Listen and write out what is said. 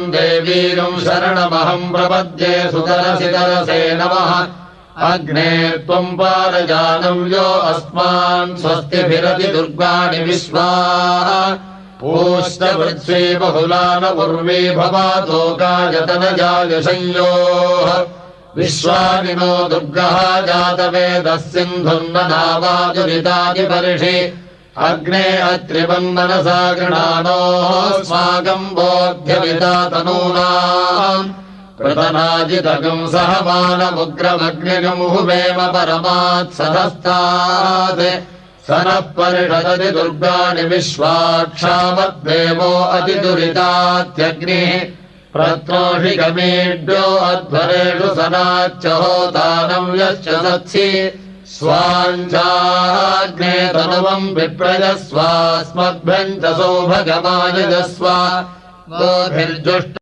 देवीरं शरणमहं प्रपद्ये सुतरसि तरसे नमः अग्ने त्वं पारजानं यो अस्मान् स्वस्तिभिरति दुर्गाणि विश्वा पूष्टवृत्स्वी बहुलान उर्वी भवातोकायतनजाय संयोः विश्वानि नो दुर्गः जातवेदः सिन्धुर्ननावाजुरितादिपर्षि अग्ने अत्रिवन्मनसा गृणानोऽस्माकम् बोध्यविता तनूनाम् प्रतनाजितकम् सहमानमुग्रमग्निगम् हुवेम परमात्सधस्तात् स नः परिषदति दुर्गाणि विश्वाक्षामद्देवो अतिदुरितात्यग्निः प्रत्नोषिकमीड्यो अध्वरेषु सनाच्च होतानम् यश्च सत्सि स्वाञ्चाग्ने तनुवम् विप्रजस्वास्मद्भ्यम् च सौभगमायजस्व गोभिर्जुष्ट